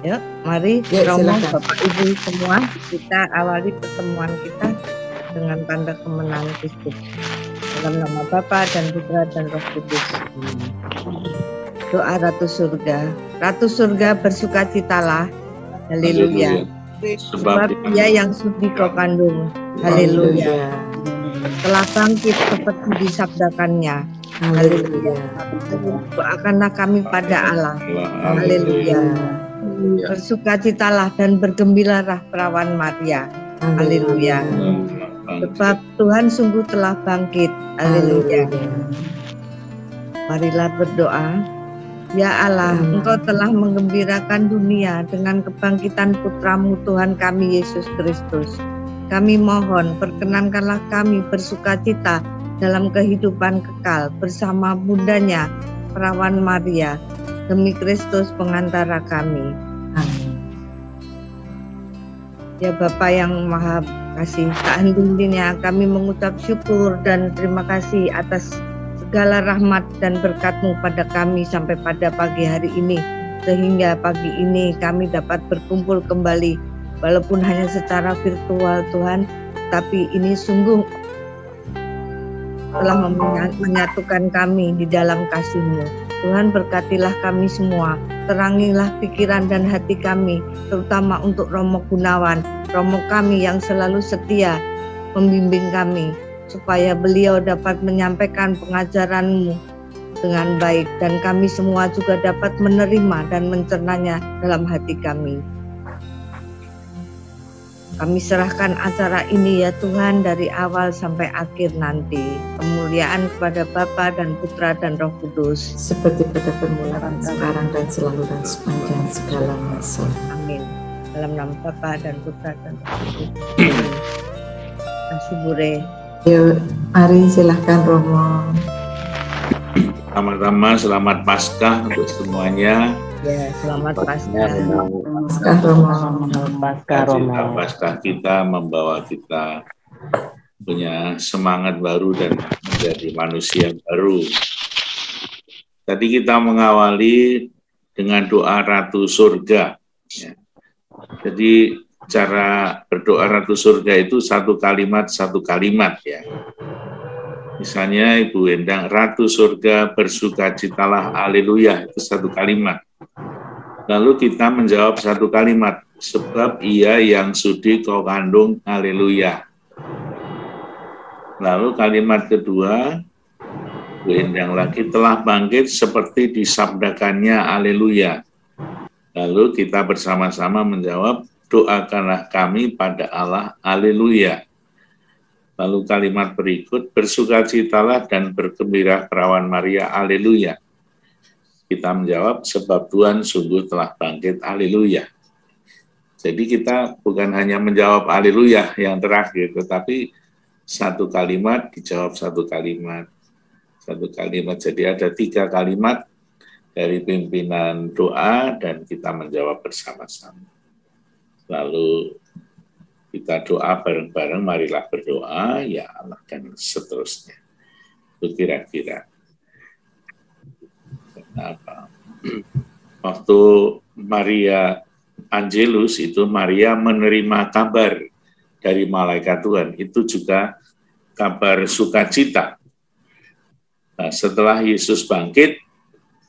Yuk, mari Ya, Romo, silakan. Bapak Ibu semua, kita awali pertemuan kita dengan tanda kemenangan Kristus. Dalam nama Bapa dan Putra dan Roh Kudus. Doa Ratu Surga. Ratu Surga bersukacitalah. Haleluya. Sebab Ia yang sudi kau kandung. Haleluya. Telah bangkit seperti disabdakannya. Haleluya. Doakanlah kami pada Allah. Haleluya. Bersukacitalah dan bergembiralah perawan Maria. Haleluya. Sebab Tuhan sungguh telah bangkit. Haleluya. Marilah berdoa. Ya Allah, Engkau telah menggembirakan dunia dengan kebangkitan Putra-Mu Tuhan kami Yesus Kristus. Kami mohon, perkenankanlah kami bersukacita dalam kehidupan kekal bersama bundanya, perawan Maria, demi Kristus pengantara kami. Amin. Ya Bapa yang Maha Kasih, seandainya kami mengucap syukur dan terima kasih atas segala rahmat dan berkat-Mu pada kami sampai pada pagi hari ini, sehingga pagi ini kami dapat berkumpul kembali, walaupun hanya secara virtual Tuhan, tapi ini sungguh telah menyatukan kami di dalam kasih-Mu. Tuhan berkatilah kami semua, terangilah pikiran dan hati kami, terutama untuk Romo Gunawan, Romo kami yang selalu setia membimbing kami, supaya beliau dapat menyampaikan pengajaran-Mu dengan baik, dan kami semua juga dapat menerima dan mencernanya dalam hati kami. Kami serahkan acara ini ya Tuhan dari awal sampai akhir nanti. Kemuliaan kepada Bapa dan Putra dan Roh Kudus. Seperti pada permulaan, sekarang dan selalu dan sepanjang segala masa. Amin. Dalam nama Bapa dan Putra dan Roh Kudus. Kasih Bure. Ya, mari silahkan Romo. Pertama-tama selamat Paskah untuk semuanya. Ya, selamat Paskah. Paskah Romo. Paskah Romo. Paskah kita membawa kita punya semangat baru dan menjadi manusia baru. Tadi kita mengawali dengan doa Ratu Surga. Ya. Jadi cara berdoa Ratu Surga itu satu kalimat ya. Misalnya Ibu Endang, Ratu Surga bersukacitalah, haleluya, itu satu kalimat. Lalu kita menjawab satu kalimat, sebab Ia yang sudi kau kandung, haleluya. Lalu kalimat kedua, Ibu Endang lagi, telah bangkit seperti disabdakannya, haleluya. Lalu kita bersama-sama menjawab, doakanlah kami pada Allah, haleluya. Lalu kalimat berikut, bersukacitalah dan bergembira perawan Maria, haleluya. Kita menjawab, sebab Tuhan sungguh telah bangkit, haleluya. Jadi kita bukan hanya menjawab haleluya yang terakhir, tetapi satu kalimat dijawab satu kalimat. Satu kalimat, jadi ada 3 kalimat dari pimpinan doa dan kita menjawab bersama-sama. Lalu kita doa bareng-bareng, marilah berdoa, ya Allah, dan seterusnya. Itu kira-kira. Kenapa? Waktu Maria Angelus itu, Maria menerima kabar dari malaikat Tuhan, itu juga kabar sukacita. Nah, setelah Yesus bangkit,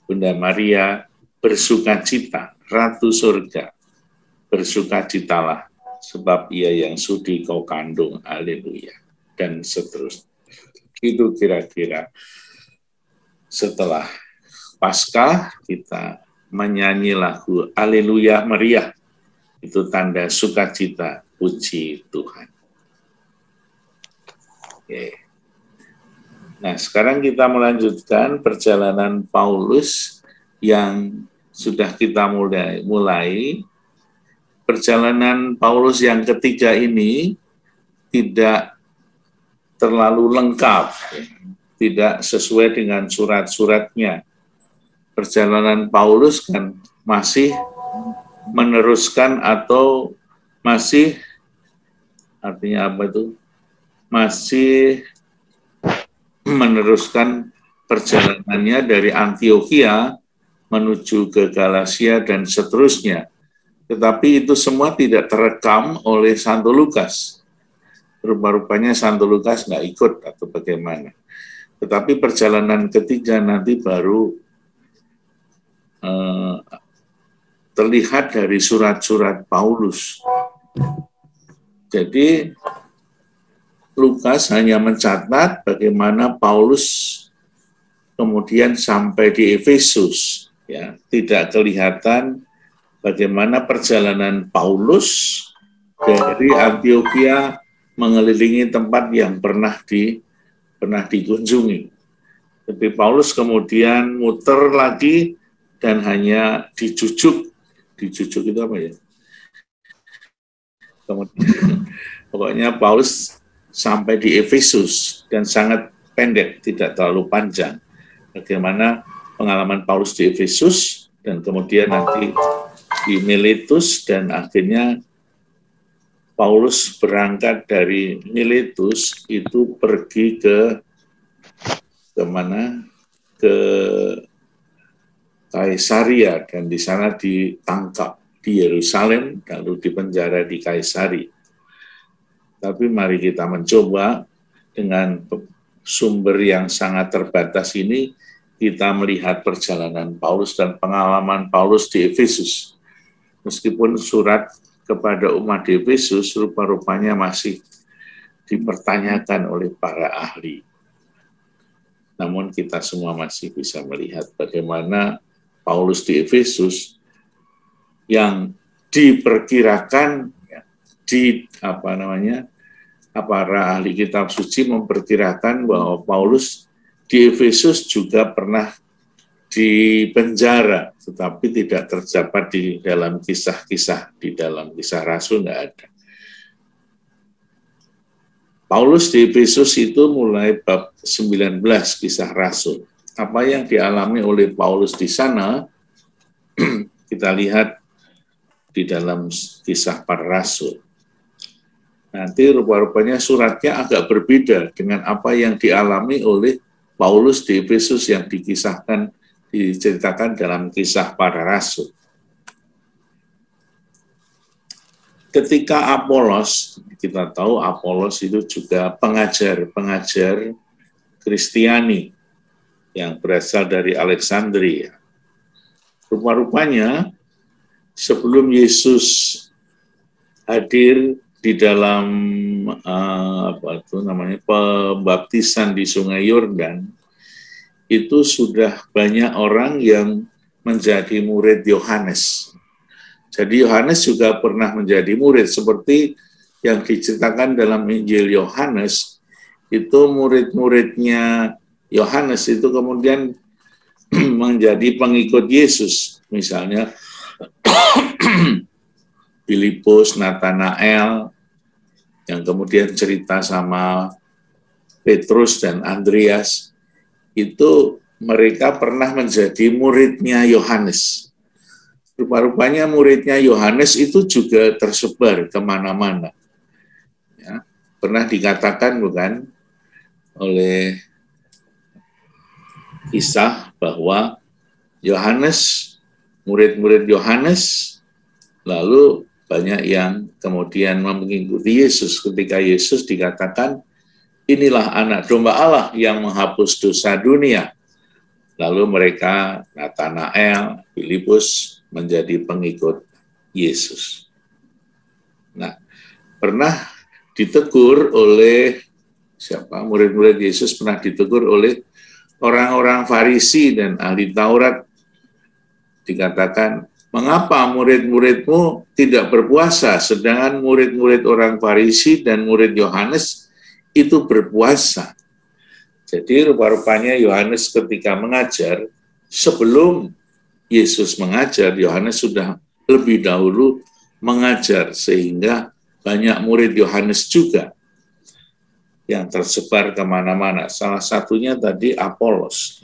Bunda Maria bersukacita, Ratu Surga, bersukacitalah, sebab Ia yang sudi kau kandung, haleluya, dan seterusnya. Itu kira-kira. Setelah Paskah, kita menyanyi lagu Haleluya Meriah. Itu tanda sukacita, puji Tuhan. Oke. Nah, sekarang kita melanjutkan perjalanan Paulus yang sudah kita mulai. Perjalanan Paulus yang ketiga ini tidak terlalu lengkap, tidak sesuai dengan surat-suratnya. Perjalanan Paulus kan masih meneruskan atau masih, artinya apa itu? Masih meneruskan perjalanannya dari Antiokhia menuju ke Galatia dan seterusnya. Tetapi itu semua tidak terekam oleh Santo Lukas. Rupa-rupanya Santo Lukas nggak ikut atau bagaimana. Tetapi perjalanan ketiga nanti baru terlihat dari surat-surat Paulus. Jadi Lukas hanya mencatat bagaimana Paulus kemudian sampai di Efesus, ya, tidak kelihatan bagaimana perjalanan Paulus dari Antiokhia mengelilingi tempat yang pernah dikunjungi. Tapi Paulus kemudian muter lagi dan hanya dijujuk itu apa ya? Kemudian pokoknya Paulus sampai di Efesus dan sangat pendek, tidak terlalu panjang. Bagaimana pengalaman Paulus di Efesus dan kemudian nanti di Miletus, dan akhirnya Paulus berangkat dari Miletus itu pergi ke mana? Ke Kaisaria, dan di sana ditangkap di Yerusalem lalu dipenjara di Kaisari. Tapi mari kita mencoba dengan sumber yang sangat terbatas ini, kita melihat perjalanan Paulus dan pengalaman Paulus di Efesus. Meskipun surat kepada umat di Efesus rupa-rupanya masih dipertanyakan oleh para ahli. Namun kita semua masih bisa melihat bagaimana Paulus di Efesus yang diperkirakan para ahli kitab suci memperkirakan bahwa Paulus di Efesus juga pernah dipenjara, tetapi tidak terdapat di dalam kisah-kisah, di dalam kisah Rasul nggak ada. Paulus di Efesus itu mulai bab 19 kisah Rasul. Apa yang dialami oleh Paulus di sana, kita lihat di dalam kisah para Rasul. Nanti rupa-rupanya suratnya agak berbeda dengan apa yang dialami oleh Paulus di Efesus yang diceritakan dalam kisah para Rasul. Ketika Apolos, kita tahu Apolos itu juga pengajar Kristiani yang berasal dari Alexandria. Rupa-rupanya sebelum Yesus hadir di dalam pembaptisan di Sungai Yordan, itu sudah banyak orang yang menjadi murid Yohanes. Jadi Yohanes juga pernah menjadi murid, seperti yang diceritakan dalam Injil Yohanes, itu murid-muridnya Yohanes itu kemudian menjadi pengikut Yesus. Misalnya Filipus, Nathanael, yang kemudian cerita sama Petrus dan Andreas, itu mereka pernah menjadi muridnya Yohanes. Rupa-rupanya muridnya Yohanes itu juga tersebar kemana-mana. Ya, pernah dikatakan bukan oleh kisah bahwa Yohanes, murid-murid Yohanes, lalu banyak yang kemudian mengikuti Yesus ketika Yesus dikatakan, inilah anak domba Allah yang menghapus dosa dunia. Lalu mereka, Nathanael, Filipus, menjadi pengikut Yesus. Nah, pernah ditegur oleh murid-murid Yesus pernah ditegur oleh orang-orang Farisi dan ahli Taurat. Dikatakan, mengapa murid-muridmu tidak berpuasa, sedangkan murid-murid orang Farisi dan murid Yohanes itu berpuasa. Jadi rupa-rupanya Yohanes ketika mengajar, sebelum Yesus mengajar, Yohanes sudah lebih dahulu mengajar, sehingga banyak murid Yohanes juga yang tersebar kemana-mana. Salah satunya tadi Apolos.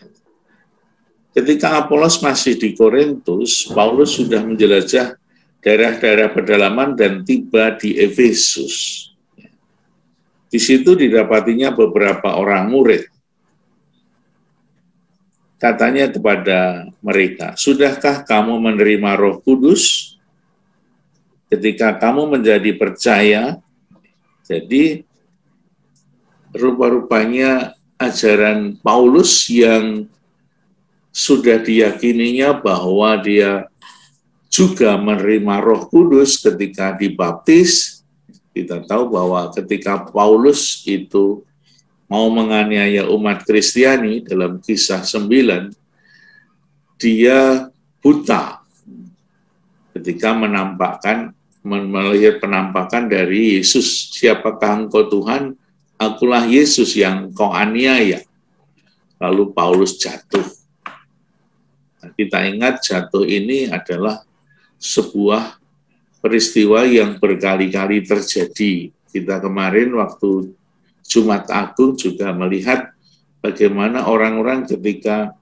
Ketika Apolos masih di Korintus, Paulus sudah menjelajah daerah-daerah pedalaman dan tiba di Efesus. Di situ didapatinya beberapa orang murid. Katanya kepada mereka, sudahkah kamu menerima Roh Kudus? ketika kamu menjadi percaya, jadi rupa-rupanya ajaran Paulus yang sudah diyakininya bahwa dia juga menerima Roh Kudus ketika dibaptis. Kita tahu bahwa ketika Paulus itu mau menganiaya umat Kristiani dalam Kisah 9, dia buta ketika melihat penampakan dari Yesus. Siapakah engkau Tuhan? Akulah Yesus yang kau aniaya. Lalu Paulus jatuh. Nah, kita ingat jatuh ini adalah sebuah peristiwa yang berkali-kali terjadi. Kita kemarin waktu Jumat Agung juga melihat bagaimana orang-orang ketika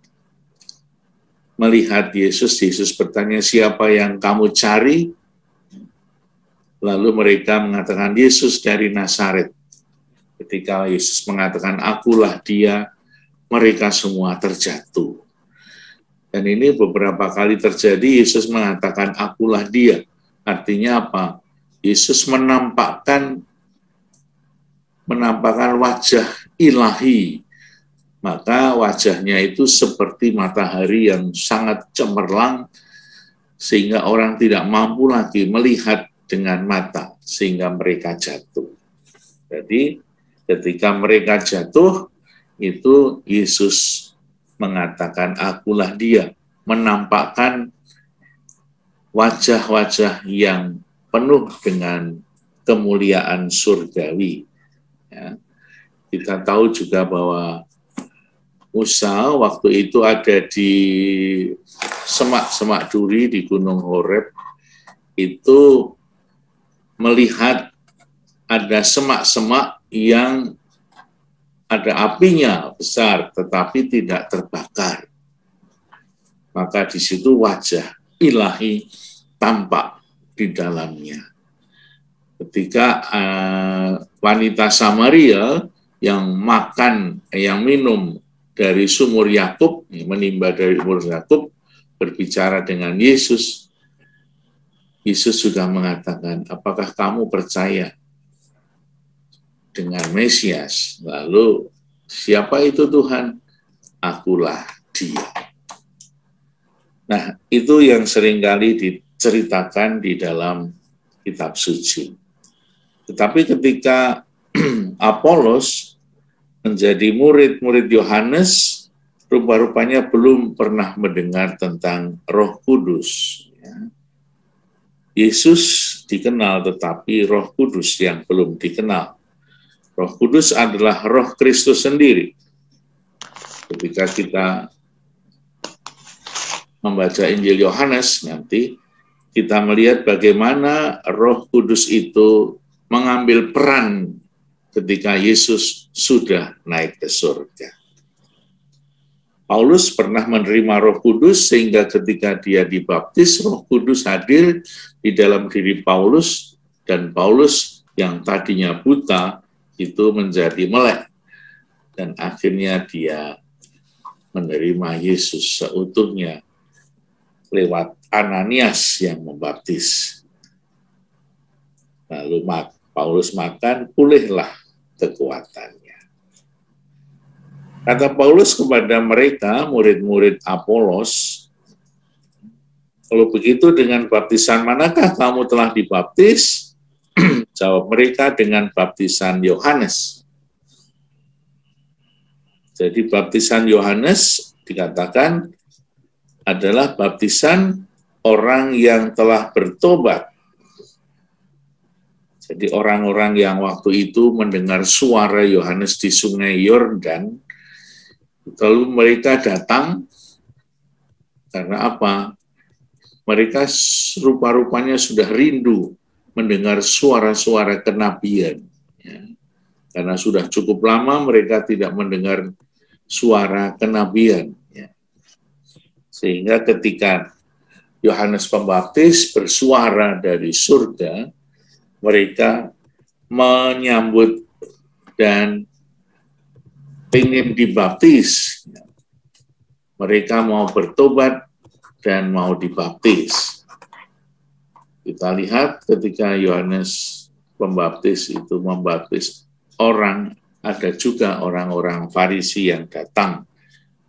melihat Yesus, Yesus bertanya, siapa yang kamu cari? Lalu mereka mengatakan, Yesus dari Nazaret. Ketika Yesus mengatakan, akulah dia, mereka semua terjatuh. Dan ini beberapa kali terjadi, Yesus mengatakan, akulah dia. Artinya apa? Yesus menampakkan wajah ilahi. Maka wajahnya itu seperti matahari yang sangat cemerlang, sehingga orang tidak mampu lagi melihat dengan mata, sehingga mereka jatuh. Jadi ketika mereka jatuh, itu Yesus mengatakan akulah dia, menampakkan wajah-wajah yang penuh dengan kemuliaan surgawi. Ya. Kita tahu juga bahwa Musa waktu itu ada di semak-semak duri di Gunung Horeb, itu melihat ada semak-semak yang ada apinya besar, tetapi tidak terbakar. Maka di situ wajah ilahi tampak di dalamnya. Ketika wanita Samaria yang minum dari sumur Yakub, menimba dari sumur Yakub, berbicara dengan Yesus, Yesus juga mengatakan, apakah kamu percaya dengan Mesias? Lalu, siapa itu Tuhan? Akulah dia. Nah, itu yang seringkali diceritakan di dalam kitab suci. Tetapi ketika Apolos menjadi murid-murid Yohanes, rupa-rupanya belum pernah mendengar tentang Roh Kudus. Yesus dikenal, tetapi Roh Kudus yang belum dikenal. Roh Kudus adalah Roh Kristus sendiri. Ketika kita membaca Injil Yohanes, nanti kita melihat bagaimana Roh Kudus itu mengambil peran ketika Yesus sudah naik ke surga. Paulus pernah menerima Roh Kudus sehingga ketika dia dibaptis, Roh Kudus hadir di dalam diri Paulus, dan Paulus yang tadinya buta itu menjadi melek, dan akhirnya dia menerima Yesus seutuhnya lewat Ananias yang membaptis. Lalu Paulus makan, pulihlah kekuatannya. Kata Paulus kepada mereka, murid-murid Apolos, kalau begitu dengan baptisan manakah kamu telah dibaptis? Jawab mereka, dengan baptisan Yohanes. Jadi baptisan Yohanes dikatakan adalah baptisan orang yang telah bertobat. Jadi orang-orang yang waktu itu mendengar suara Yohanes di sungai Yordan, lalu mereka datang, karena apa? Mereka rupa-rupanya sudah rindu mendengar suara-suara kenabian. Ya. Karena sudah cukup lama mereka tidak mendengar suara kenabian. Ya. Sehingga ketika Yohanes Pembaptis bersuara dari surga, mereka menyambut dan ingin dibaptis. Mereka mau bertobat dan mau dibaptis. Kita lihat ketika Yohanes Pembaptis itu membaptis orang, ada juga orang-orang Farisi yang datang,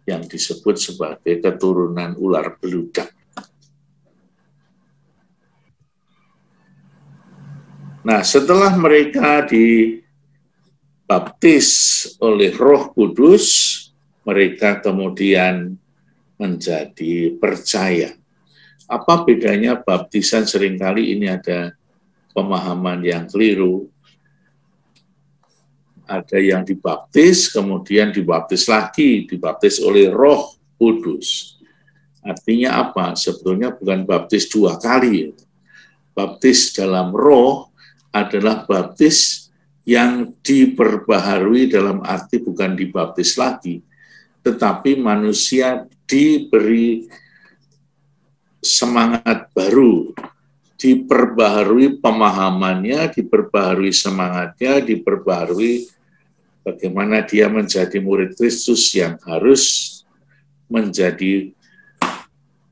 yang disebut sebagai keturunan ular beludak. Nah, setelah mereka dibaptis oleh Roh Kudus, mereka kemudian menjadi percaya. Apa bedanya baptisan? Seringkali ini ada pemahaman yang keliru. Ada yang dibaptis, kemudian dibaptis lagi, dibaptis oleh Roh Kudus. Artinya apa? Sebetulnya bukan baptis 2 kali. Baptis dalam Roh adalah baptis yang diperbaharui, dalam arti bukan dibaptis lagi, tetapi manusia diberi semangat baru, diperbaharui pemahamannya, diperbaharui semangatnya, diperbaharui bagaimana dia menjadi murid Kristus yang harus menjadi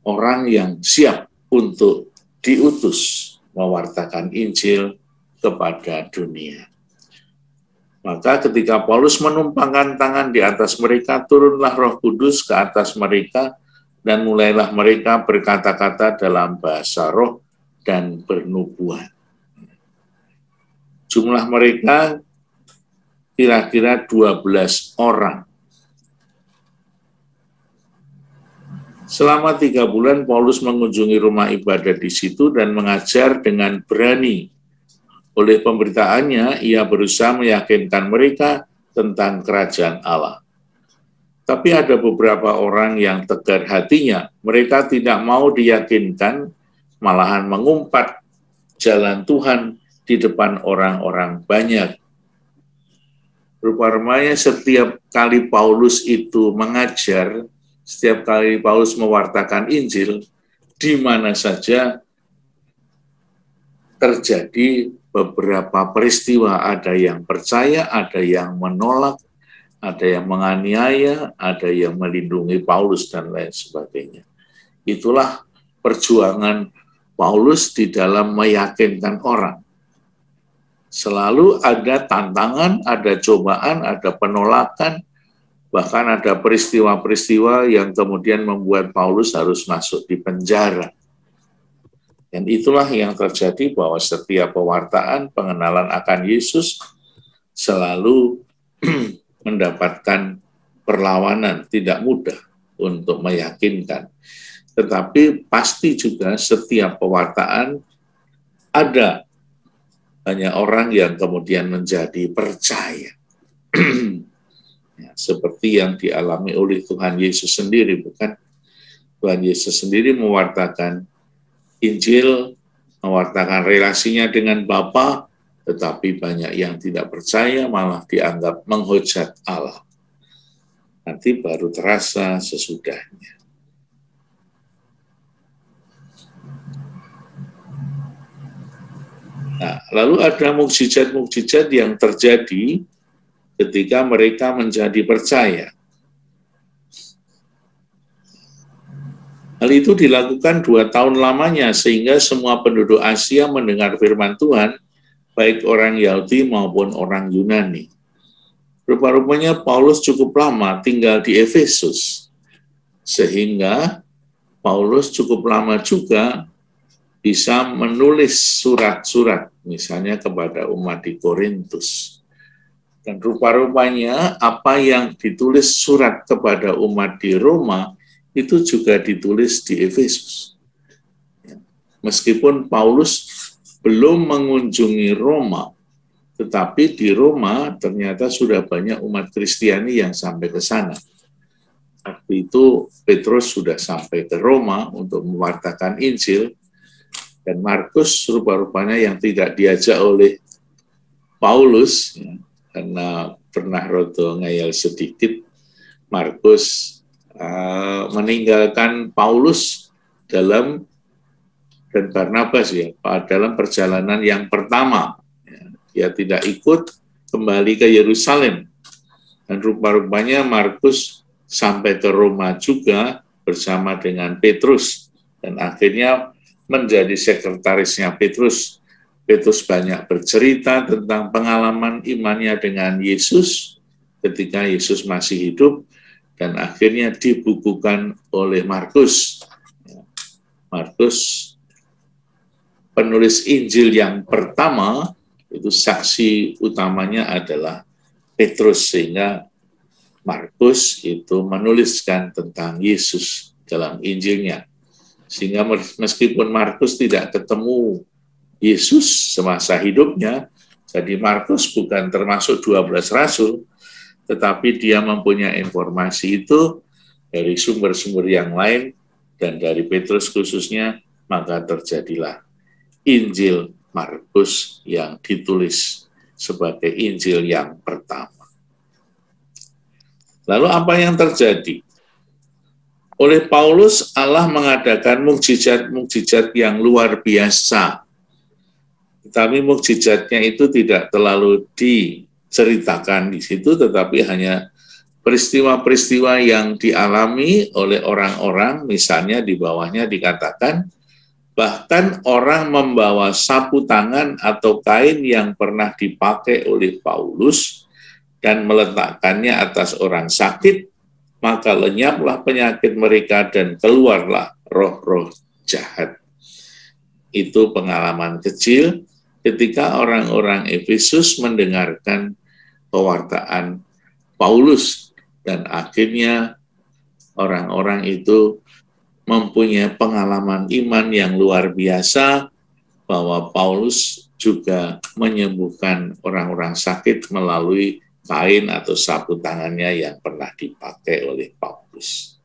orang yang siap untuk diutus mewartakan Injil kepada dunia. Maka ketika Paulus menumpangkan tangan di atas mereka, turunlah Roh Kudus ke atas mereka, dan mulailah mereka berkata-kata dalam bahasa roh dan bernubuat. Jumlah mereka kira-kira 12 orang. Selama 3 bulan Paulus mengunjungi rumah ibadah di situ dan mengajar dengan berani. Oleh pemberitaannya, ia berusaha meyakinkan mereka tentang kerajaan Allah. Tapi ada beberapa orang yang tegar hatinya. Mereka tidak mau diyakinkan, malahan mengumpat jalan Tuhan di depan orang-orang banyak. Rupa-rupanya setiap kali Paulus itu mengajar, setiap kali Paulus mewartakan Injil, di mana saja terjadi beberapa peristiwa, ada yang percaya, ada yang menolak, ada yang menganiaya, ada yang melindungi Paulus, dan lain sebagainya. Itulah perjuangan Paulus di dalam meyakinkan orang. Selalu ada tantangan, ada cobaan, ada penolakan, bahkan ada peristiwa-peristiwa yang kemudian membuat Paulus harus masuk di penjara. Dan itulah yang terjadi, bahwa setiap pewartaan pengenalan akan Yesus selalu mendapatkan perlawanan, tidak mudah untuk meyakinkan. Tetapi pasti juga setiap pewartaan ada banyak orang yang kemudian menjadi percaya. Ya, seperti yang dialami oleh Tuhan Yesus sendiri, bukan? Tuhan Yesus sendiri mewartakan Injil, mewartakan relasinya dengan Bapa, tetapi banyak yang tidak percaya, malah dianggap menghujat Allah. Nanti baru terasa sesudahnya. Nah, lalu ada mukjizat-mukjizat yang terjadi ketika mereka menjadi percaya. Hal itu dilakukan 2 tahun lamanya, sehingga semua penduduk Asia mendengar firman Tuhan, baik orang Yahudi maupun orang Yunani. Rupa-rupanya Paulus cukup lama tinggal di Efesus, sehingga Paulus cukup lama juga bisa menulis surat-surat, misalnya kepada umat di Korintus. Dan rupa-rupanya apa yang ditulis surat kepada umat di Roma, itu juga ditulis di Efesus. Meskipun Paulus belum mengunjungi Roma, tetapi di Roma ternyata sudah banyak umat Kristiani yang sampai ke sana. Waktu itu Petrus sudah sampai ke Roma untuk mewartakan Injil, dan Markus rupa-rupanya yang tidak diajak oleh Paulus, ya, karena pernah rodo ngayal sedikit, Markus meninggalkan Paulus dan Barnabas, ya, dalam perjalanan yang pertama. Dia tidak ikut kembali ke Yerusalem. Dan rupa-rupanya Markus sampai ke Roma juga bersama dengan Petrus. Dan akhirnya menjadi sekretarisnya Petrus. Petrus banyak bercerita tentang pengalaman imannya dengan Yesus ketika Yesus masih hidup, dan akhirnya dibukukan oleh Markus. Markus, penulis Injil yang pertama, itu saksi utamanya adalah Petrus, sehingga Markus itu menuliskan tentang Yesus dalam Injilnya. Sehingga meskipun Markus tidak ketemu Yesus semasa hidupnya, jadi Markus bukan termasuk 12 rasul, tetapi dia mempunyai informasi itu dari sumber-sumber yang lain, dan dari Petrus khususnya, maka terjadilah Injil Markus yang ditulis sebagai Injil yang pertama. Lalu apa yang terjadi? Oleh Paulus, Allah mengadakan mukjizat-mukjizat yang luar biasa. Tetapi mukjizatnya itu tidak terlalu diceritakan di situ, tetapi hanya peristiwa-peristiwa yang dialami oleh orang-orang. Misalnya di bawahnya dikatakan, bahkan orang membawa sapu tangan atau kain yang pernah dipakai oleh Paulus dan meletakkannya atas orang sakit, maka lenyaplah penyakit mereka dan keluarlah roh-roh jahat. Itu pengalaman kecil ketika orang-orang Efesus mendengarkan pewartaan Paulus, dan akhirnya orang-orang itu mempunyai pengalaman iman yang luar biasa bahwa Paulus juga menyembuhkan orang-orang sakit melalui kain atau sapu tangannya yang pernah dipakai oleh Paulus.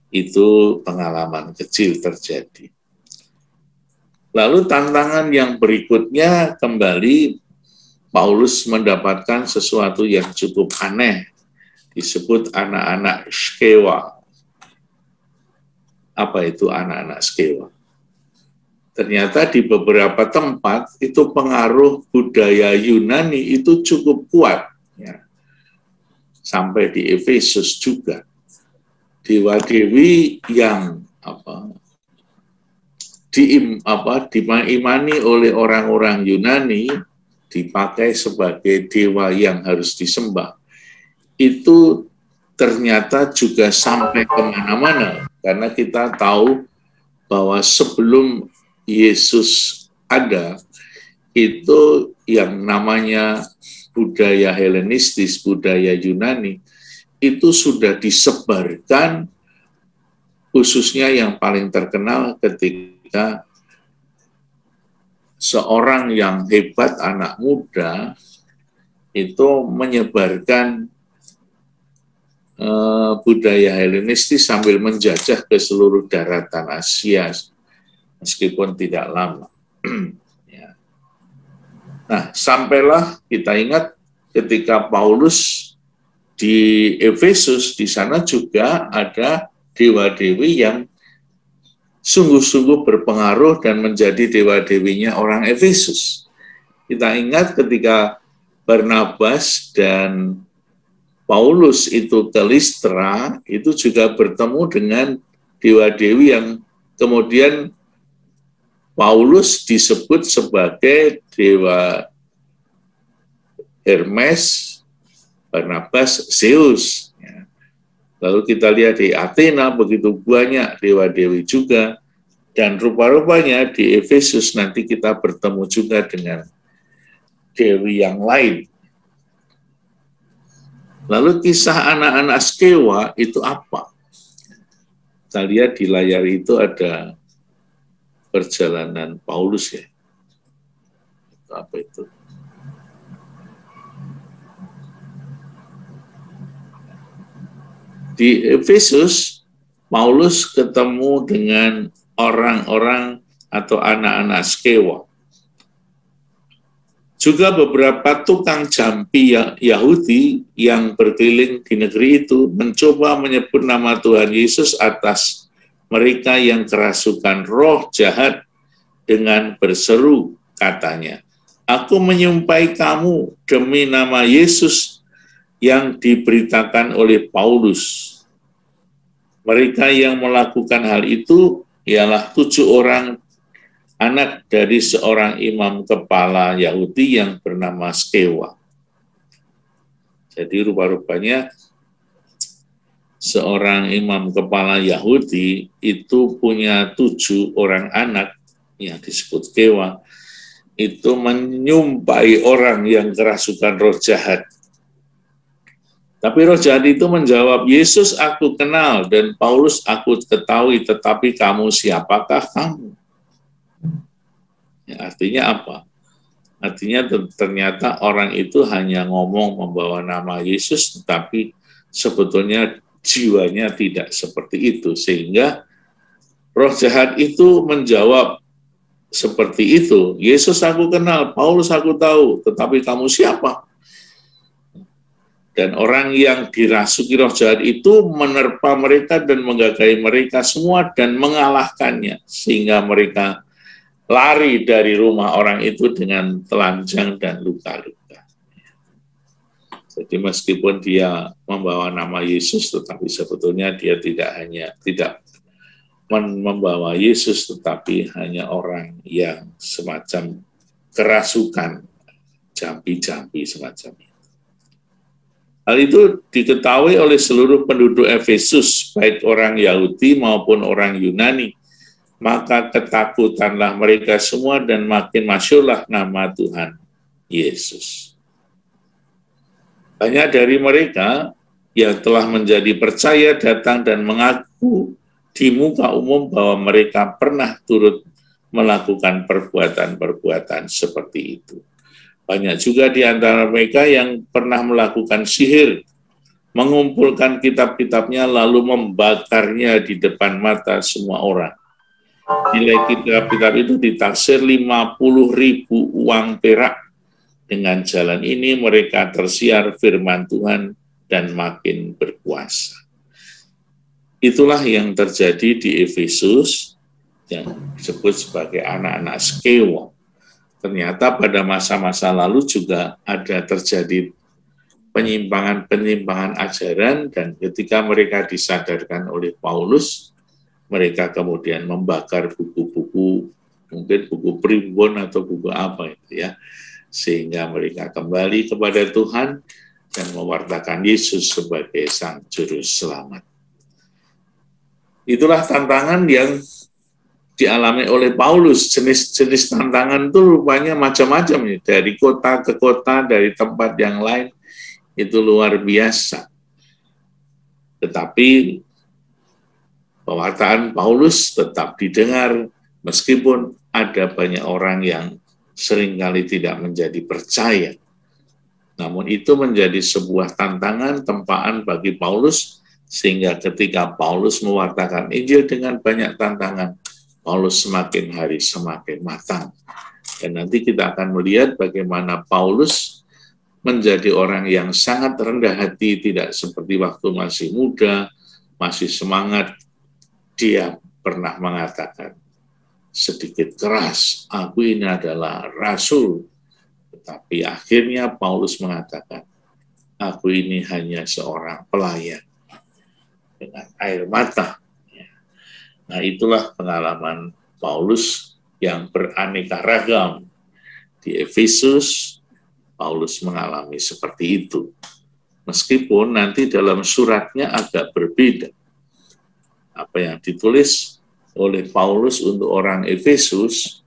Itu pengalaman kecil terjadi. Lalu tantangan yang berikutnya, kembali Paulus mendapatkan sesuatu yang cukup aneh, disebut anak-anak Skewa. Apa itu anak-anak Skewa? Ternyata di beberapa tempat itu pengaruh budaya Yunani itu cukup kuat, ya. Sampai di Efesus juga. Dewa-dewi yang diimani oleh orang-orang Yunani, dipakai sebagai dewa yang harus disembah, itu ternyata juga sampai kemana-mana, karena kita tahu bahwa sebelum Yesus ada, itu yang namanya budaya Helenistis, budaya Yunani, itu sudah disebarkan, khususnya yang paling terkenal ketika seorang yang hebat, anak muda, itu menyebarkan budaya Helenistis sambil menjajah ke seluruh daratan Asia, meskipun tidak lama. Ya. Nah, sampailah kita ingat ketika Paulus di Efesus, di sana juga ada dewa-dewi yang sungguh-sungguh berpengaruh dan menjadi dewa-dewinya orang Efesus. Kita ingat ketika Barnabas dan Paulus itu ke Listra, itu juga bertemu dengan dewa-dewi yang kemudian Paulus disebut sebagai dewa Hermes, Barnabas Zeus. Ya. Lalu kita lihat di Athena begitu banyak dewa-dewi juga, dan rupa-rupanya di Efesus nanti kita bertemu juga dengan dewi yang lain. Lalu kisah anak-anak Skewa itu apa? Kita lihat di layar itu ada perjalanan Paulus, ya. Apa itu? Di Efesus, Paulus ketemu dengan orang-orang atau anak-anak Skewa. Juga beberapa tukang jampi Yahudi yang berkeliling di negeri itu mencoba menyebut nama Tuhan Yesus atas mereka yang kerasukan roh jahat dengan berseru, katanya, "Aku menyumpahi kamu demi nama Yesus yang diberitakan oleh Paulus." Mereka yang melakukan hal itu ialah 7 orang anak dari seorang imam kepala Yahudi yang bernama Skewa. Jadi rupa-rupanya seorang imam kepala Yahudi itu punya 7 orang anak yang disebut Skewa, itu menyumpai orang yang kerasukan roh jahat. Tapi roh jahat itu menjawab, Yesus aku kenal dan Paulus aku ketahui, tetapi kamu siapakah kamu? Ya, artinya apa? Artinya ternyata orang itu hanya ngomong membawa nama Yesus, tetapi sebetulnya jiwanya tidak seperti itu. Sehingga roh jahat itu menjawab seperti itu, Yesus aku kenal, Paulus aku tahu, tetapi kamu siapa? Dan orang yang dirasuki roh jahat itu menerpa mereka dan menggagahi mereka semua dan mengalahkannya, sehingga mereka lari dari rumah orang itu dengan telanjang dan luka-luka. Jadi meskipun dia membawa nama Yesus, tetapi sebetulnya dia tidak membawa Yesus, tetapi hanya orang yang semacam kerasukan, jampi-jampi semacam itu. Hal itu diketahui oleh seluruh penduduk Efesus, baik orang Yahudi maupun orang Yunani. Maka ketakutanlah mereka semua dan makin masyhurlah nama Tuhan Yesus. Banyak dari mereka yang telah menjadi percaya datang dan mengaku di muka umum bahwa mereka pernah turut melakukan perbuatan-perbuatan seperti itu. Banyak juga di antara mereka yang pernah melakukan sihir, mengumpulkan kitab-kitabnya lalu membakarnya di depan mata semua orang. Nilai kitab-kitab itu ditaksir 50.000 uang perak. Dengan jalan ini mereka tersiar firman Tuhan dan makin berkuasa. Itulah yang terjadi di Efesus yang disebut sebagai anak-anak Skewa. Ternyata pada masa-masa lalu juga ada terjadi penyimpangan-penyimpangan ajaran, dan ketika mereka disadarkan oleh Paulus, mereka kemudian membakar buku-buku, mungkin buku primbon atau buku apa itu ya, sehingga mereka kembali kepada Tuhan dan mewartakan Yesus sebagai Sang Juru Selamat. Itulah tantangan yang dialami oleh Paulus. Jenis-jenis tantangan itu rupanya macam-macam ya, dari kota ke kota, dari tempat yang lain, itu luar biasa. Tetapi pewartaan Paulus tetap didengar, meskipun ada banyak orang yang seringkali tidak menjadi percaya. Namun itu menjadi sebuah tantangan, tempaan bagi Paulus, sehingga ketika Paulus mewartakan Injil dengan banyak tantangan, Paulus semakin hari semakin matang. Dan nanti kita akan melihat bagaimana Paulus menjadi orang yang sangat rendah hati, tidak seperti waktu masih muda, masih semangat. Dia pernah mengatakan sedikit keras, aku ini adalah rasul. Tetapi akhirnya Paulus mengatakan, aku ini hanya seorang pelayan dengan air mata. Nah, itulah pengalaman Paulus yang beraneka ragam. Di Efesus, Paulus mengalami seperti itu. Meskipun nanti dalam suratnya agak berbeda. Apa yang ditulis oleh Paulus untuk orang Efesus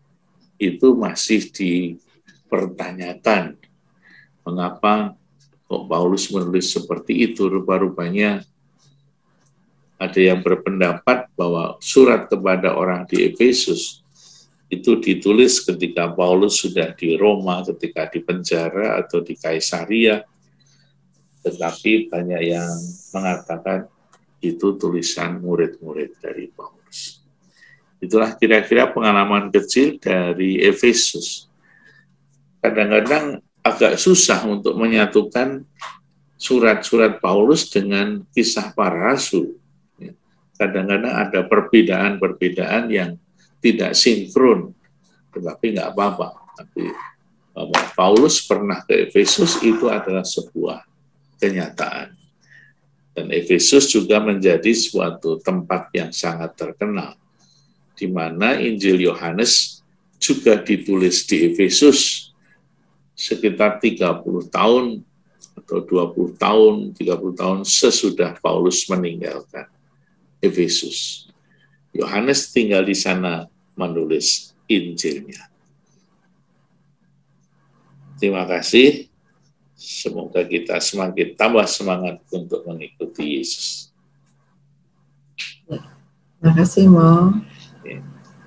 itu masih dipertanyakan. Mengapa kok Paulus menulis seperti itu? Rupa-rupanya ada yang berpendapat bahwa surat kepada orang di Efesus itu ditulis ketika Paulus sudah di Roma, ketika di penjara atau di Kaisaria. Tetapi banyak yang mengatakan itu tulisan murid-murid dari Paulus. Itulah kira-kira pengalaman kecil dari Efesus. Kadang-kadang agak susah untuk menyatukan surat-surat Paulus dengan kisah para rasul. Kadang-kadang ada perbedaan-perbedaan yang tidak sinkron, tetapi nggak apa-apa. Tapi bahwa Paulus pernah ke Efesus itu adalah sebuah kenyataan. Dan Efesus juga menjadi suatu tempat yang sangat terkenal. di mana Injil Yohanes juga ditulis di Efesus sekitar 30 tahun atau 20 tahun, 30 tahun sesudah Paulus meninggalkan Efesus. Yohanes tinggal di sana menulis Injilnya. Terima kasih. Semoga kita semakin tambah semangat untuk mengikuti Yesus. Terima kasih, Mo.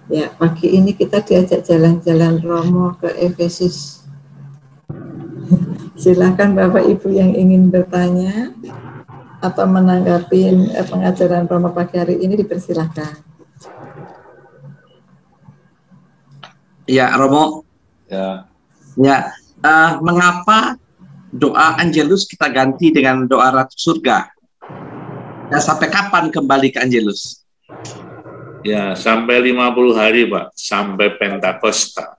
Ya, pagi ini kita diajak jalan-jalan Romo ke Efesus. Silakan Bapak Ibu yang ingin bertanya atau menanggapi pengajaran Romo pagi hari ini dipersilahkan. Ya, Romo. Ya, mengapa doa Angelus kita ganti dengan doa Ratu Surga? Dan sampai kapan kembali ke Angelus? Ya, sampai 50 hari, Pak. Sampai Pentakosta.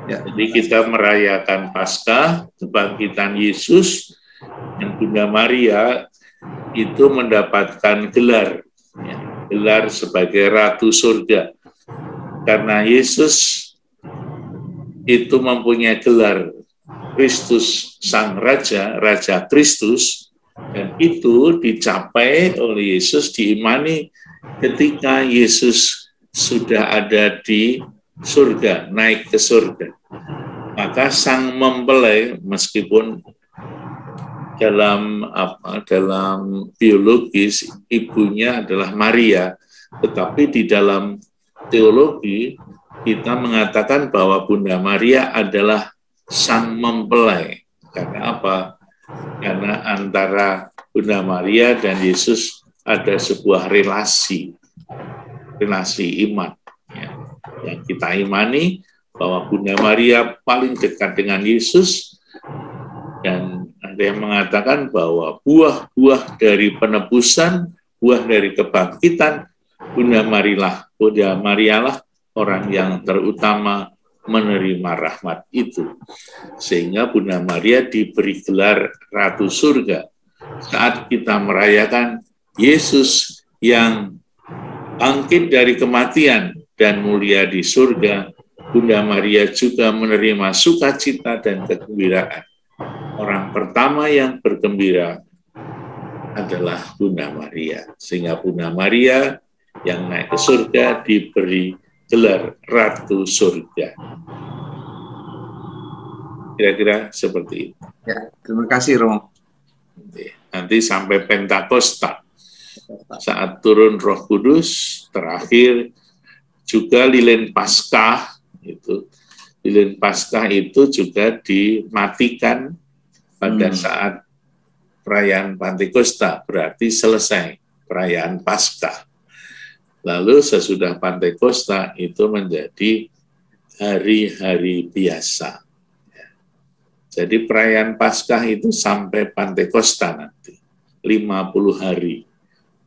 Ya. Jadi kita merayakan Paskah, kebangkitan Yesus, dan Bunda Maria itu mendapatkan gelar, ya, gelar sebagai Ratu Surga. Karena Yesus itu mempunyai gelar Kristus Sang Raja, Raja Kristus, dan itu dicapai oleh Yesus, diimani ketika Yesus sudah ada di surga, naik ke surga. Maka Sang Mempelai, meskipun dalam biologis ibunya adalah Maria, tetapi di dalam teologi kita mengatakan bahwa Bunda Maria adalah Sang Mempelai. Karena apa? Karena antara Bunda Maria dan Yesus ada sebuah relasi iman, ya, yang kita imani bahwa Bunda Maria paling dekat dengan Yesus, dan ada yang mengatakan bahwa buah-buah dari penebusan, buah dari kebangkitan, Bunda Marialah orang yang terutama menerima rahmat itu. Sehingga Bunda Maria diberi gelar Ratu Surga. Saat kita merayakan Yesus yang bangkit dari kematian dan mulia di surga, Bunda Maria juga menerima sukacita dan kegembiraan. Orang pertama yang bergembira adalah Bunda Maria. Sehingga Bunda Maria yang naik ke surga diberi gelar Ratu Surga. Kira-kira seperti itu. Ya, terima kasih, Romo. Nanti sampai Pentakosta, saat turun Roh Kudus, terakhir juga lilin Paskah itu. Lilin Paskah itu juga dimatikan pada saat perayaan Pentakosta, berarti selesai perayaan Paskah. Lalu sesudah Pentakosta itu menjadi hari-hari biasa. Jadi perayaan Paskah itu sampai Pentakosta nanti, 50 hari.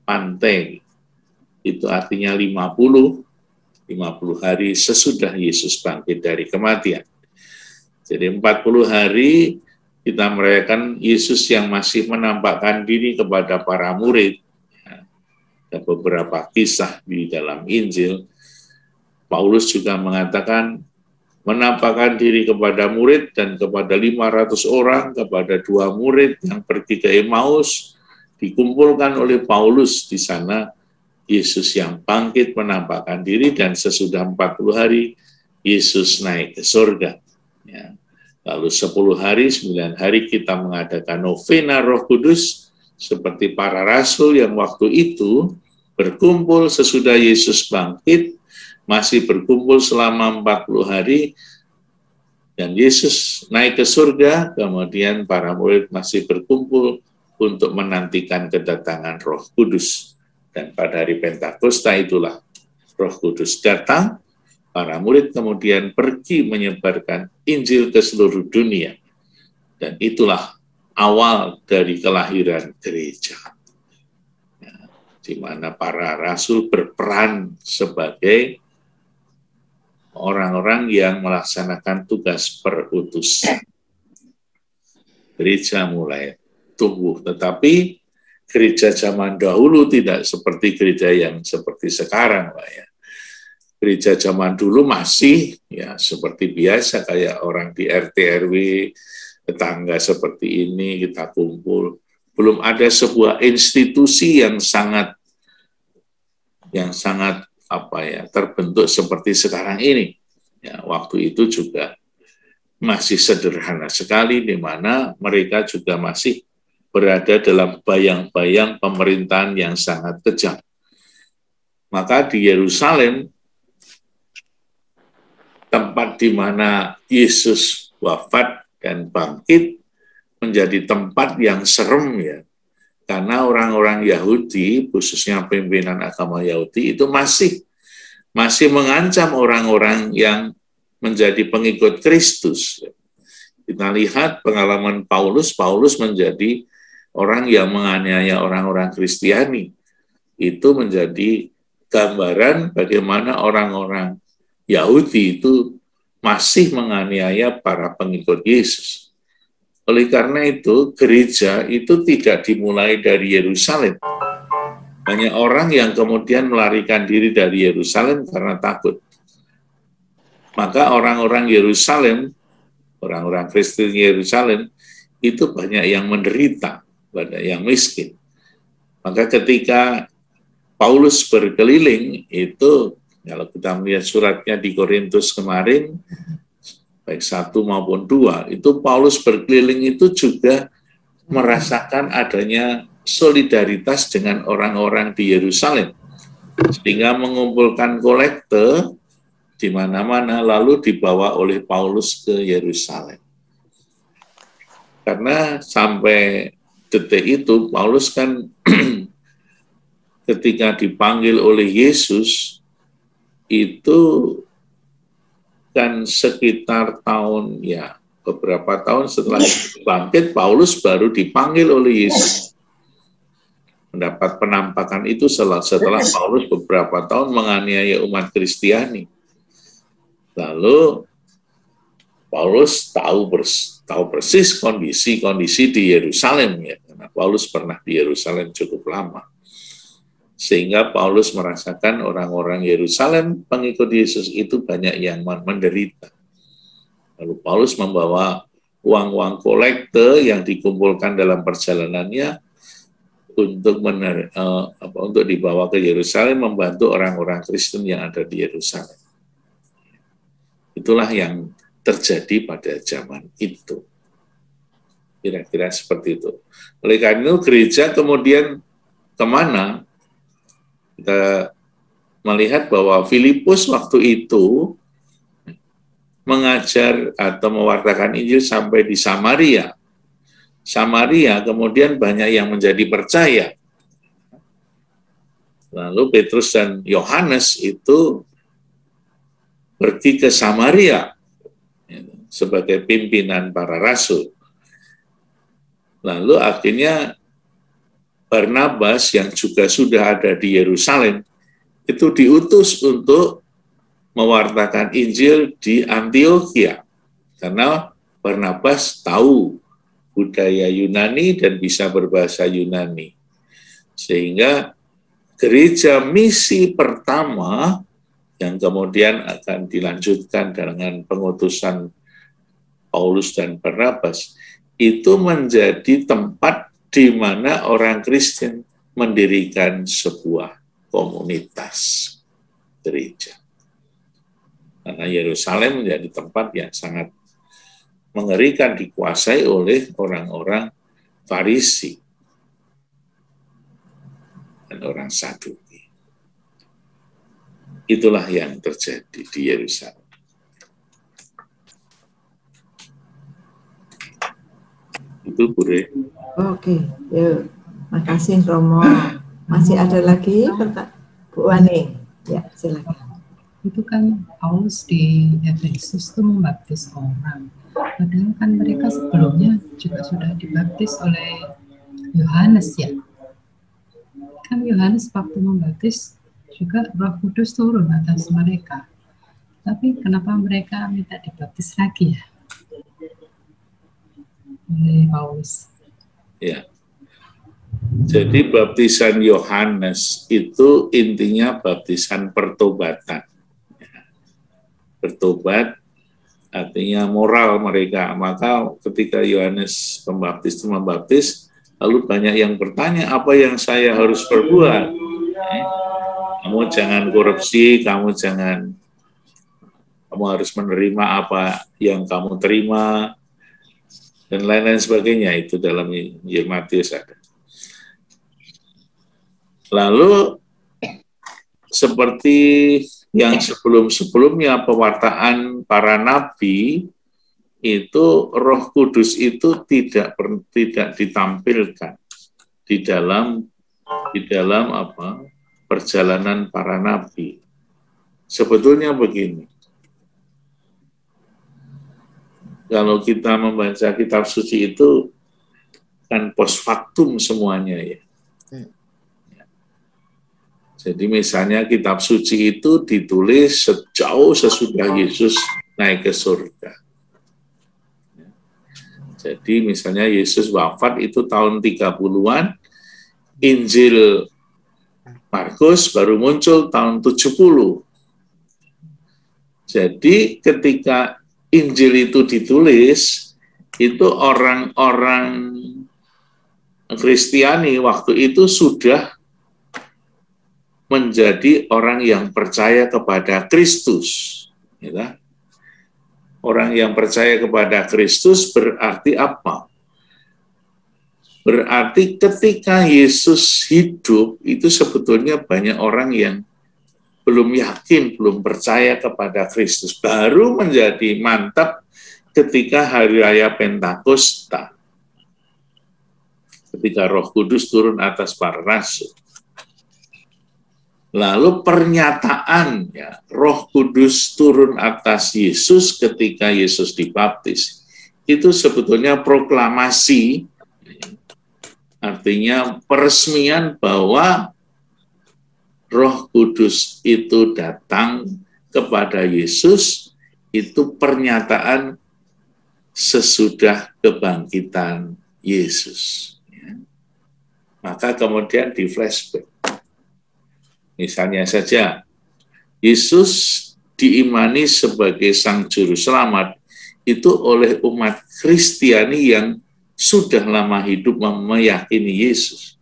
Pante itu artinya 50 hari sesudah Yesus bangkit dari kematian. Jadi 40 hari kita merayakan Yesus yang masih menampakkan diri kepada para murid. Ada beberapa kisah di dalam Injil. Paulus juga mengatakan menampakkan diri kepada murid dan kepada 500 orang, kepada 2 murid yang pergi ke Emmaus, dikumpulkan oleh Paulus di sana. Yesus yang bangkit menampakkan diri, dan sesudah 40 hari Yesus naik ke surga. Ya. Lalu 10 hari, 9 hari kita mengadakan novena Roh Kudus, seperti para rasul yang waktu itu berkumpul sesudah Yesus bangkit, masih berkumpul selama 40 hari, dan Yesus naik ke surga, kemudian para murid masih berkumpul untuk menantikan kedatangan Roh Kudus. Dan pada hari Pentakosta itulah Roh Kudus datang, para murid kemudian pergi menyebarkan Injil ke seluruh dunia. Dan itulah awal dari kelahiran gereja. Ya, di mana para rasul berperan sebagai orang-orang yang melaksanakan tugas perutusan. Gereja mulai tumbuh, tetapi gereja zaman dahulu tidak seperti gereja yang seperti sekarang, Pak ya. Gereja zaman dulu masih ya seperti biasa kayak orang di RT RW, tetangga seperti ini kita kumpul. Belum ada sebuah institusi yang sangat apa ya terbentuk seperti sekarang ini. Ya, waktu itu juga masih sederhana sekali, di mana mereka juga masih berada dalam bayang-bayang pemerintahan yang sangat kejam. Maka di Yerusalem, tempat di mana Yesus wafat dan bangkit, menjadi tempat yang serem ya. Karena orang-orang Yahudi, khususnya pimpinan agama Yahudi, itu masih mengancam orang-orang yang menjadi pengikut Kristus. Kita lihat pengalaman Paulus menjadi orang yang menganiaya orang-orang Kristiani. Itu menjadi gambaran bagaimana orang-orang Yahudi itu masih menganiaya para pengikut Yesus. Oleh karena itu, gereja itu tidak dimulai dari Yerusalem. Banyak orang yang kemudian melarikan diri dari Yerusalem karena takut. Maka orang-orang Yerusalem, orang-orang Kristen Yerusalem, itu banyak yang menderita, banyak yang miskin. Maka ketika Paulus berkeliling, itu kalau kita melihat suratnya di Korintus kemarin, baik 1 maupun 2, itu Paulus berkeliling itu juga merasakan adanya solidaritas dengan orang-orang di Yerusalem, sehingga mengumpulkan kolekte di mana-mana, lalu dibawa oleh Paulus ke Yerusalem. Karena sampai detik itu Paulus kan ketika dipanggil oleh Yesus itu kan sekitar tahun ya beberapa tahun setelah bangkit, Paulus baru dipanggil oleh Yesus. Mendapat penampakan itu setelah Paulus beberapa tahun menganiaya umat Kristiani. Lalu Paulus tahu persis kondisi di Yerusalem ya, karena Paulus pernah di Yerusalem cukup lama. Sehingga Paulus merasakan orang-orang Yerusalem pengikut Yesus itu banyak yang menderita. Lalu Paulus membawa uang-uang kolekte yang dikumpulkan dalam perjalanannya untuk dibawa ke Yerusalem, membantu orang-orang Kristen yang ada di Yerusalem. Itulah yang terjadi pada zaman itu. Kira-kira seperti itu. Oleh karena itu gereja kemudian kemana? Kita melihat bahwa Filipus waktu itu mengajar atau mewartakan Injil sampai di Samaria. Samaria kemudian banyak yang menjadi percaya. Lalu Petrus dan Yohanes itu pergi ke Samaria sebagai pimpinan para rasul. Lalu akhirnya Barnabas yang juga sudah ada di Yerusalem itu diutus untuk mewartakan Injil di Antiokhia, karena Barnabas tahu budaya Yunani dan bisa berbahasa Yunani. Sehingga gereja misi pertama yang kemudian akan dilanjutkan dengan pengutusan Paulus dan Barnabas itu menjadi tempat di mana orang Kristen mendirikan sebuah komunitas gereja. Karena Yerusalem menjadi tempat yang sangat mengerikan, dikuasai oleh orang-orang Farisi dan orang Saduki. Itulah yang terjadi di Yerusalem. Itu Bure. Oke, yuk. Makasih Romo. Masih ada lagi Bu Wani? Ya, silakan. Itu kan Paulus di Efesus itu membaptis orang. Padahal kan mereka sebelumnya juga sudah dibaptis oleh Yohanes ya. Kan Yohanes waktu membaptis juga Roh Kudus turun atas mereka. Tapi kenapa mereka minta dibaptis lagi ya? Oleh Paulus. Ya. Jadi baptisan Yohanes itu intinya baptisan pertobatan. Bertobat artinya moral mereka. Maka ketika Yohanes Pembaptis itu membaptis, lalu banyak yang bertanya, apa yang saya harus perbuat? Kamu jangan korupsi, kamu harus menerima apa yang kamu terima, dan lain-lain sebagainya. Itu dalam Injil Matius ada. Lalu seperti yang sebelum-sebelumnya pewartaan para nabi, itu Roh Kudus itu tidak ditampilkan di dalam perjalanan para nabi. Sebetulnya begini. Kalau kita membaca kitab suci itu kan post factum semuanya ya. Jadi misalnya kitab suci itu ditulis sejauh sesudah Yesus naik ke surga. Jadi misalnya Yesus wafat itu tahun 30-an, Injil Markus baru muncul tahun 70. Jadi ketika Injil itu ditulis, itu orang-orang Kristiani waktu itu sudah menjadi orang yang percaya kepada Kristus. Ya. Orang yang percaya kepada Kristus berarti apa? Berarti ketika Yesus hidup, itu sebetulnya banyak orang yang belum yakin, belum percaya kepada Kristus. Baru menjadi mantap ketika Hari Raya Pentakosta. Ketika Roh Kudus turun atas para rasul. Lalu pernyataan ya, Roh Kudus turun atas Yesus ketika Yesus dibaptis. Itu sebetulnya proklamasi, artinya peresmian bahwa Roh Kudus itu datang kepada Yesus, itu pernyataan sesudah kebangkitan Yesus. Ya. Maka kemudian di flashback. Misalnya saja, Yesus diimani sebagai Sang Juru Selamat itu oleh umat Kristiani yang sudah lama hidup meyakini Yesus.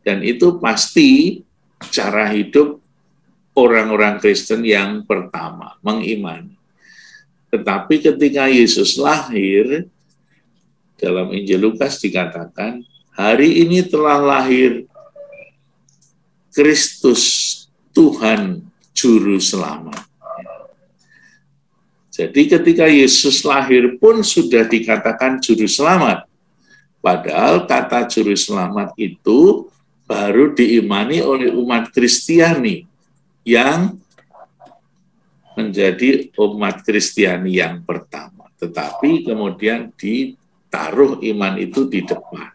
Dan itu pasti cara hidup orang-orang Kristen yang pertama, mengimani. Tetapi ketika Yesus lahir, dalam Injil Lukas dikatakan, hari ini telah lahir Kristus Tuhan Juru Selamat. Jadi ketika Yesus lahir pun sudah dikatakan Juru Selamat. Padahal kata Juru Selamat itu baru diimani oleh umat Kristiani yang menjadi umat Kristiani yang pertama. Tetapi kemudian ditaruh iman itu di depan.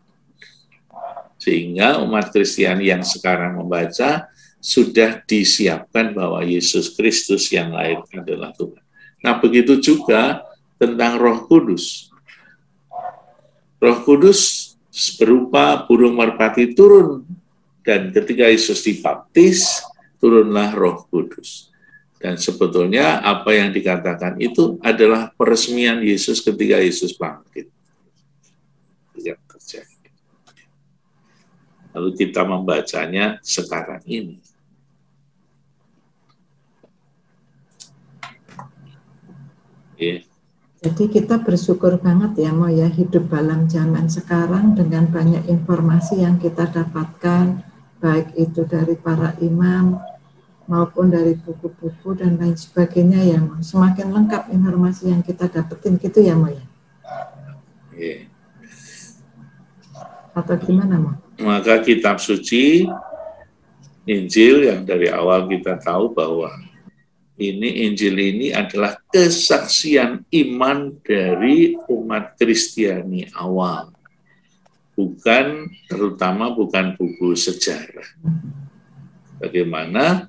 Sehingga umat Kristiani yang sekarang membaca sudah disiapkan bahwa Yesus Kristus yang lahir adalah Tuhan. Nah, begitu juga tentang Roh Kudus. Roh Kudus berupa burung merpati turun, dan ketika Yesus dibaptis, turunlah Roh Kudus. Dan sebetulnya apa yang dikatakan itu adalah peresmian Yesus ketika Yesus bangkit. Yang terjadi. Lalu kita membacanya sekarang ini. Yeah. Jadi kita bersyukur banget ya Mo ya, hidup dalam zaman sekarang dengan banyak informasi yang kita dapatkan, baik itu dari para imam maupun dari buku-buku dan lain sebagainya ya Mo. Semakin lengkap informasi yang kita dapetin gitu ya Mo ya. Yeah. Atau gimana Mo? Maka kitab suci Injil yang dari awal kita tahu bahwa Injil ini adalah kesaksian iman dari umat Kristiani awal. Terutama bukan buku sejarah. Bagaimana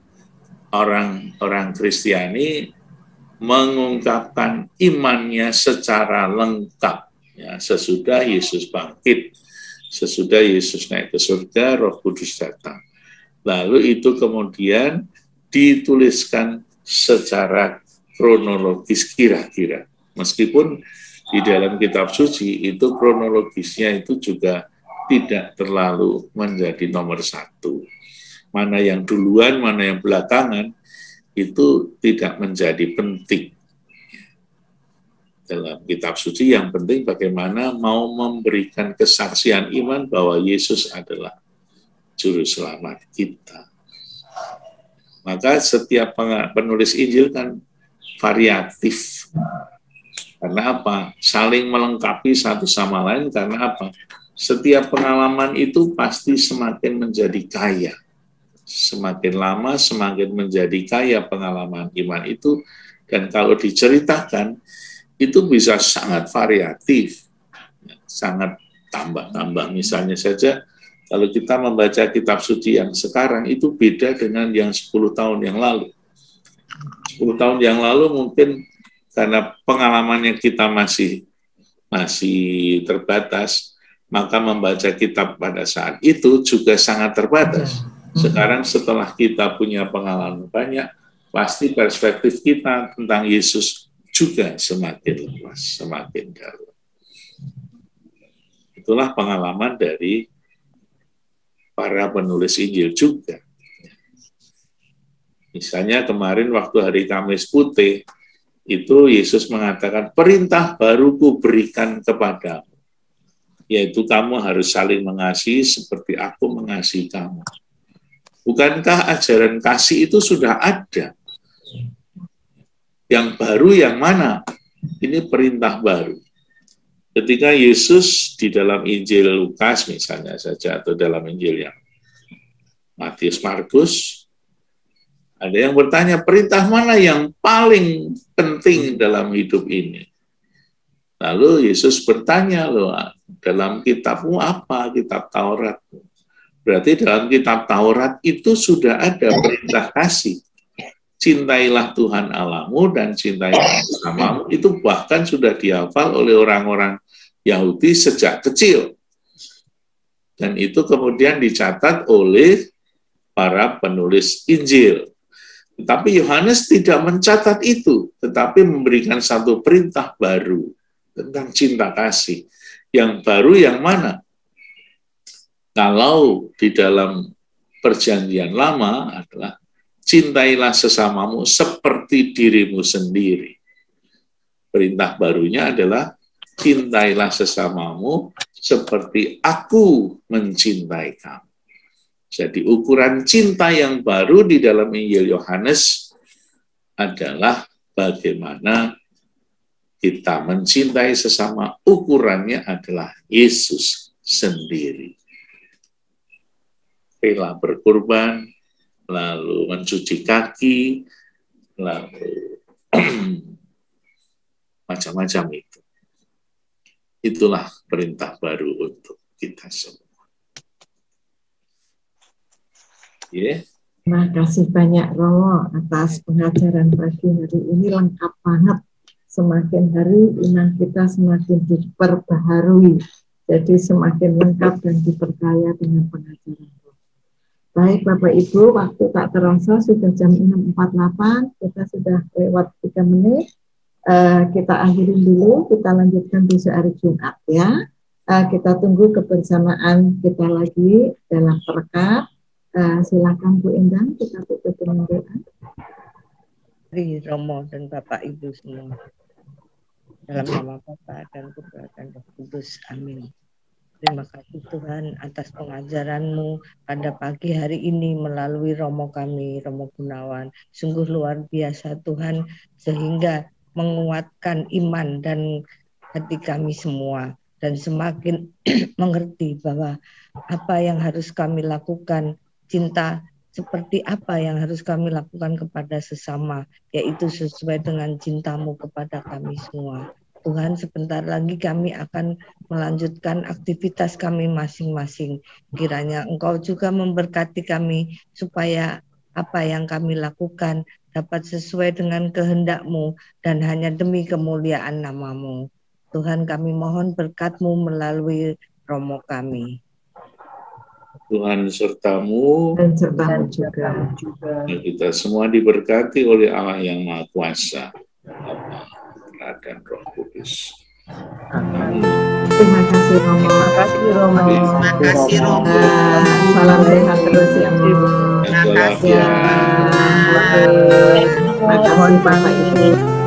orang Kristiani mengungkapkan imannya secara lengkap ya, sesudah Yesus bangkit. Sesudah Yesus naik ke surga, Roh Kudus datang. Lalu itu kemudian dituliskan secara kronologis kira-kira. Meskipun di dalam kitab suci itu kronologisnya itu juga tidak terlalu menjadi nomor satu. Mana yang duluan, mana yang belakangan, itu tidak menjadi penting. Dalam kitab suci yang penting bagaimana mau memberikan kesaksian iman bahwa Yesus adalah juru selamat kita. Maka setiap penulis Injil kan variatif. Karena apa? Saling melengkapi satu sama lain karena apa? Setiap pengalaman itu pasti semakin menjadi kaya. Semakin lama semakin menjadi kaya pengalaman iman itu, dan kalau diceritakan itu bisa sangat variatif, sangat tambah-tambah. Misalnya saja, kalau kita membaca kitab suci yang sekarang itu beda dengan yang 10 tahun yang lalu. 10 tahun yang lalu mungkin karena pengalamannya kita masih terbatas, maka membaca kitab pada saat itu juga sangat terbatas. Sekarang setelah kita punya pengalaman banyak, pasti perspektif kita tentang Yesus juga semakin luas, semakin dalam. Itulah pengalaman dari para penulis Injil juga. Misalnya kemarin waktu hari Kamis Putih, itu Yesus mengatakan, perintah baru kuberikan kepadamu, yaitu kamu harus saling mengasihi seperti aku mengasihi kamu. Bukankah ajaran kasih itu sudah ada? Yang baru yang mana? Ini perintah baru. Ketika Yesus di dalam Injil Lukas misalnya saja, atau dalam Injil yang Matius, Markus, ada yang bertanya, perintah mana yang paling penting dalam hidup ini? Lalu Yesus bertanya, loh, dalam kitabmu apa? Kitab Taurat. Berarti dalam kitab Taurat itu sudah ada perintah kasih. Cintailah Tuhan Allahmu dan cintailah sesamamu, itu bahkan sudah dihafal oleh orang-orang Yahudi sejak kecil. Dan itu kemudian dicatat oleh para penulis Injil. Tetapi Yohanes tidak mencatat itu, tetapi memberikan satu perintah baru tentang cinta kasih. Yang baru yang mana? Kalau di dalam perjanjian lama adalah cintailah sesamamu seperti dirimu sendiri. Perintah barunya adalah cintailah sesamamu seperti aku mencintai kamu. Jadi ukuran cinta yang baru di dalam Injil Yohanes adalah bagaimana kita mencintai sesama, ukurannya adalah Yesus sendiri. Rela berkorban, lalu mencuci kaki, lalu macam-macam itu. Itulah perintah baru untuk kita semua. Yeah. Terima kasih banyak Romo atas pengajaran pagi hari ini, lengkap banget. Semakin hari iman kita semakin diperbaharui, jadi semakin lengkap dan diperkaya dengan pengajaran. Baik Bapak Ibu, waktu tak terasa sudah jam 6.48, kita sudah lewat 3 menit. Kita akhirin dulu, kita lanjutkan besok hari Jumat ya. Kita tunggu kebersamaan kita lagi dalam perekat. Silakan Bu Endang, kita tutup dengan doa. Mari Romo dan Bapak Ibu semua, dalam nama Bapa dan Putra dan Roh Kudus, amin. Terima kasih Tuhan atas pengajaran-Mu pada pagi hari ini melalui Romo kami, Romo Gunawan. Sungguh luar biasa Tuhan, sehingga menguatkan iman dan hati kami semua, dan semakin mengerti bahwa apa yang harus kami lakukan, cinta seperti apa yang harus kami lakukan kepada sesama, yaitu sesuai dengan cinta-Mu kepada kami semua. Tuhan, sebentar lagi kami akan melanjutkan aktivitas kami masing-masing. Kiranya Engkau juga memberkati kami supaya apa yang kami lakukan dapat sesuai dengan kehendak-Mu dan hanya demi kemuliaan nama-Mu. Tuhan, kami mohon berkat-Mu melalui Romo kami. Tuhan sertamu dan sertamu juga. Dan kita semua diberkati oleh Allah yang Maha Kuasa, Bapa, Putra, dan Roh Kudus. Amin. Terima kasih Romo. Terima kasih Romo. Terima kasih Romo. Salam sehat terus ya Mo. Terima kasih. Terima kasih Bapak Ibu.